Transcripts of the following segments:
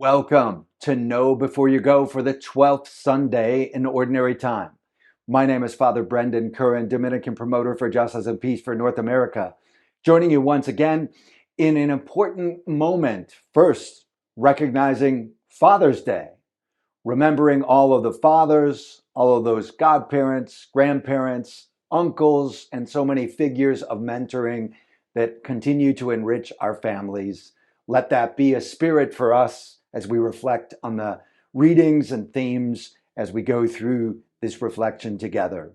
Welcome to Know Before You Go for the 12th Sunday in Ordinary Time. My name is Father Brendan Curran, Dominican promoter for Justice and Peace for North America, joining you once again in an important moment. First, recognizing Father's Day, remembering all of the fathers, all of those godparents, grandparents, uncles, and so many figures of mentoring that continue to enrich our families. Let that be a spirit for us as we reflect on the readings and themes as we go through this reflection together.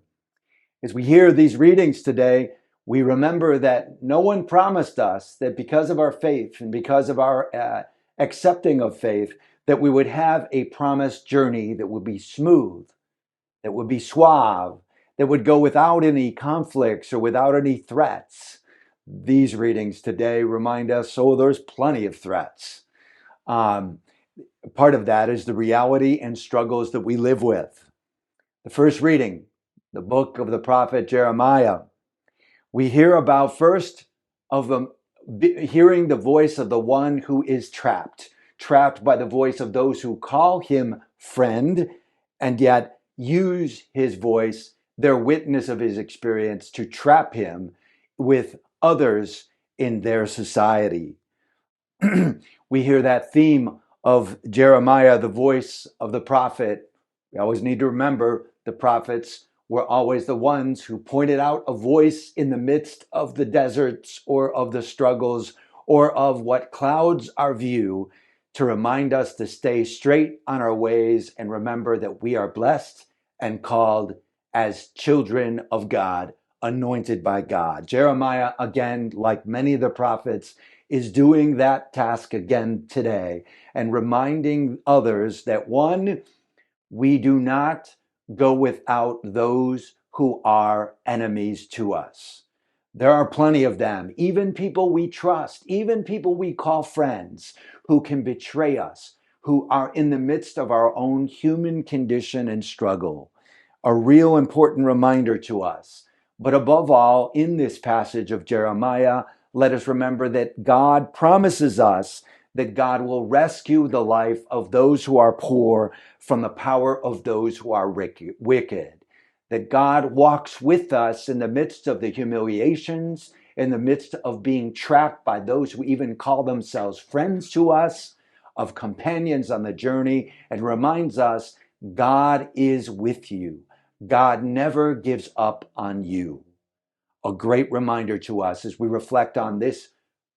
As we hear these readings today, we remember that no one promised us that because of our faith and because of our accepting of faith, that we would have a promised journey that would be smooth, that would be suave, that would go without any conflicts or without any threats. These readings today remind us, there's plenty of threats. Part of that is the reality and struggles that we live with. The first reading, the book of the prophet Jeremiah. We hear about first of hearing the voice of the one who is trapped by the voice of those who call him friend and yet use his voice, their witness of his experience, to trap him with others in their society. We hear that theme of Jeremiah, the voice of the prophet. We always need to remember the prophets were always the ones who pointed out a voice in the midst of the deserts or of the struggles or of what clouds our view to remind us to stay straight on our ways and remember that we are blessed and called as children of God, anointed by God. Jeremiah, again, like many of the prophets, is doing that task again today and reminding others that one, we do not go without those who are enemies to us. There are plenty of them, even people we trust, even people we call friends, who can betray us, who are in the midst of our own human condition and struggle. A real important reminder to us. But above all, in this passage of Jeremiah, let us remember that God promises us that God will rescue the life of those who are poor from the power of those who are wicked. That God walks with us in the midst of the humiliations, in the midst of being trapped by those who even call themselves friends to us, of companions on the journey, and reminds us God is with you. God never gives up on you. A great reminder to us as we reflect on this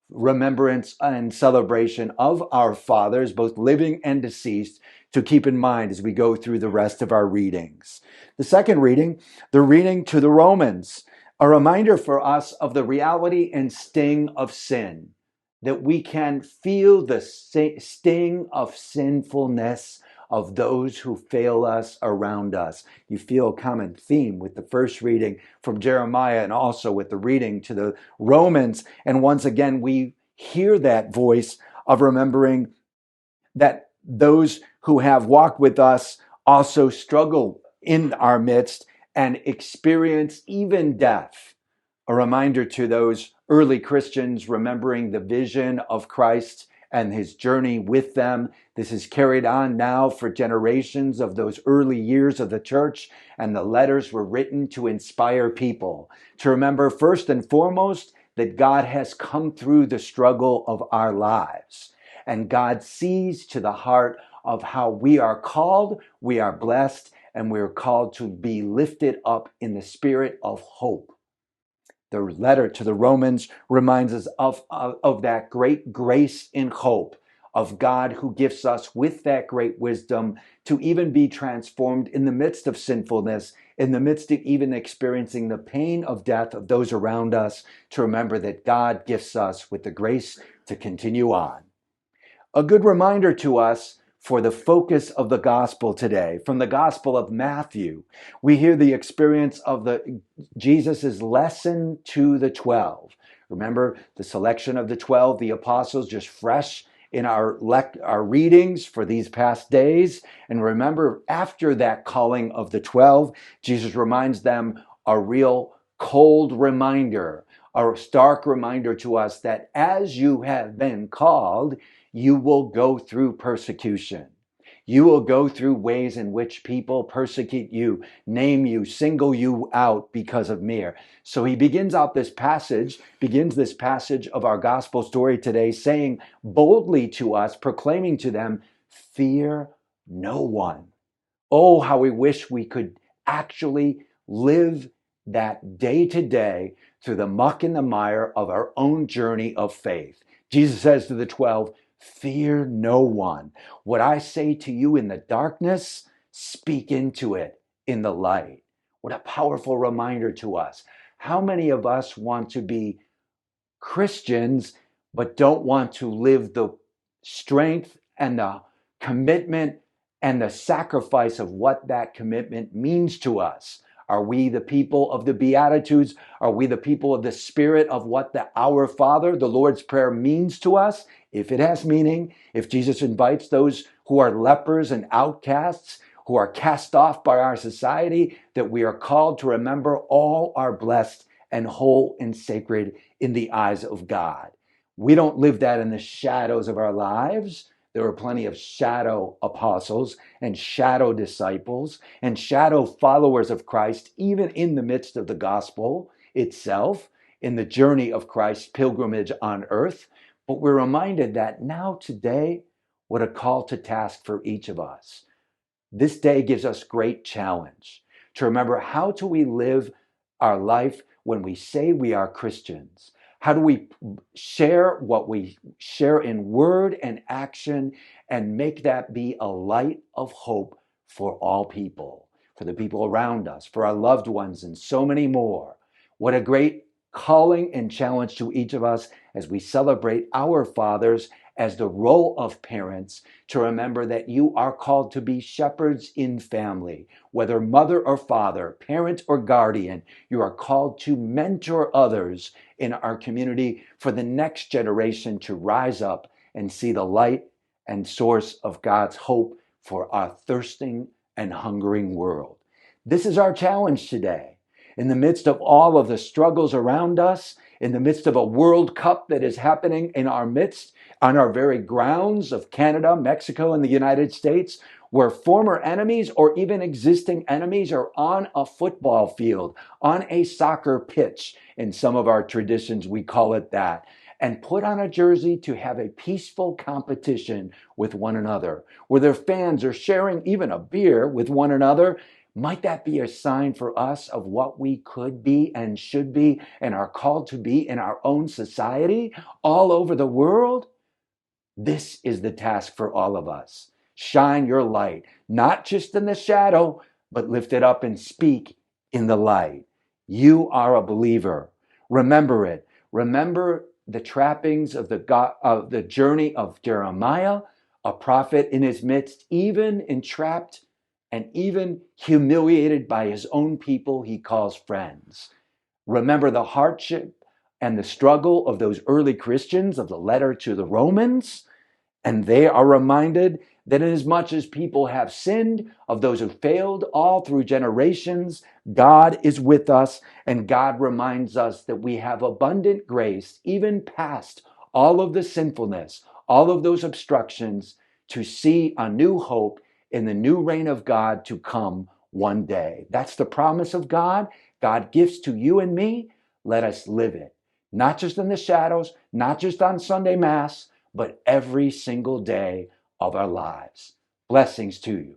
remembrance and celebration of our fathers, both living and deceased, to keep in mind as we go through the rest of our readings. The second reading, the reading to the Romans, a reminder for us of the reality and sting of sin, that we can feel the sting of sinfulness of those who fail us around us. You feel a common theme with the first reading from Jeremiah and also with the reading to the Romans. And once again, we hear that voice of remembering that those who have walked with us also struggle in our midst and experience even death. A reminder to those early Christians remembering the vision of Christ and his journey with them. This is carried on now for generations of those early years of the church, and the letters were written to inspire people to remember first and foremost that God has come through the struggle of our lives, and God sees to the heart of how we are called, we are blessed, and we are called to be lifted up in the spirit of hope. The letter to the Romans reminds us of that great grace and hope of God who gifts us with that great wisdom to even be transformed in the midst of sinfulness, in the midst of even experiencing the pain of death of those around us, to remember that God gifts us with the grace to continue on. A good reminder to us for the focus of the gospel today. From the Gospel of Matthew, we hear the experience of Jesus's lesson to the 12. Remember the selection of the 12, the apostles, just fresh in our readings for these past days. And remember, after that calling of the 12, Jesus reminds them a real cold reminder, a stark reminder to us that as you have been called, you will go through persecution. You will go through ways in which people persecute you, name you, single you out because of me. So he begins this passage of our gospel story today, saying boldly to us, proclaiming to them, fear no one. Oh, how we wish we could actually live that day to day through the muck and the mire of our own journey of faith. Jesus says to the 12, fear no one. What I say to you in the darkness, speak into it in the light. What a powerful reminder to us. How many of us want to be Christians, but don't want to live the strength and the commitment and the sacrifice of what that commitment means to us? Are we the people of the Beatitudes? Are we the people of the spirit of what the Our Father, the Lord's Prayer, means to us? If it has meaning, if Jesus invites those who are lepers and outcasts, who are cast off by our society, that we are called to remember all are blessed and whole and sacred in the eyes of God. We don't live that in the shadows of our lives. There are plenty of shadow apostles and shadow disciples and shadow followers of Christ, even in the midst of the gospel itself, in the journey of Christ's pilgrimage on earth. But we're reminded that now today, what a call to task for each of us. This day gives us great challenge to remember, how do we live our life when we say we are Christians? How do we share what we share in word and action and make that be a light of hope for all people, for the people around us, for our loved ones, and so many more? What a great calling and challenge to each of us as we celebrate our fathers as the role of parents, to remember that you are called to be shepherds in family, whether mother or father, parent or guardian. You are called to mentor others in our community for the next generation to rise up and see the light and source of God's hope for our thirsting and hungering world. This is our challenge today. In the midst of all of the struggles around us, in the midst of a World Cup that is happening in our midst, on our very grounds of Canada, Mexico, and the United States, where former enemies or even existing enemies are on a football field, on a soccer pitch. In some of our traditions, we call it that, and put on a jersey to have a peaceful competition with one another, where their fans are sharing even a beer with one another. Might that be a sign for us of what we could be and should be and are called to be in our own society all over the world? This is the task for all of us. Shine your light, not just in the shadow, but lift it up and speak in the light. You are a believer. Remember it. Remember the trappings of the journey of Jeremiah, a prophet in his midst, even entrapped and even humiliated by his own people he calls friends. Remember the hardship and the struggle of those early Christians of the letter to the Romans. And they are reminded that inasmuch as people have sinned, of those who failed all through generations, God is with us, and God reminds us that we have abundant grace, even past all of the sinfulness, all of those obstructions, to see a new hope in the new reign of God to come one day. That's the promise of God. God gives to you and me. Let us live it. Not just in the shadows, not just on Sunday Mass, but every single day of our lives. Blessings to you.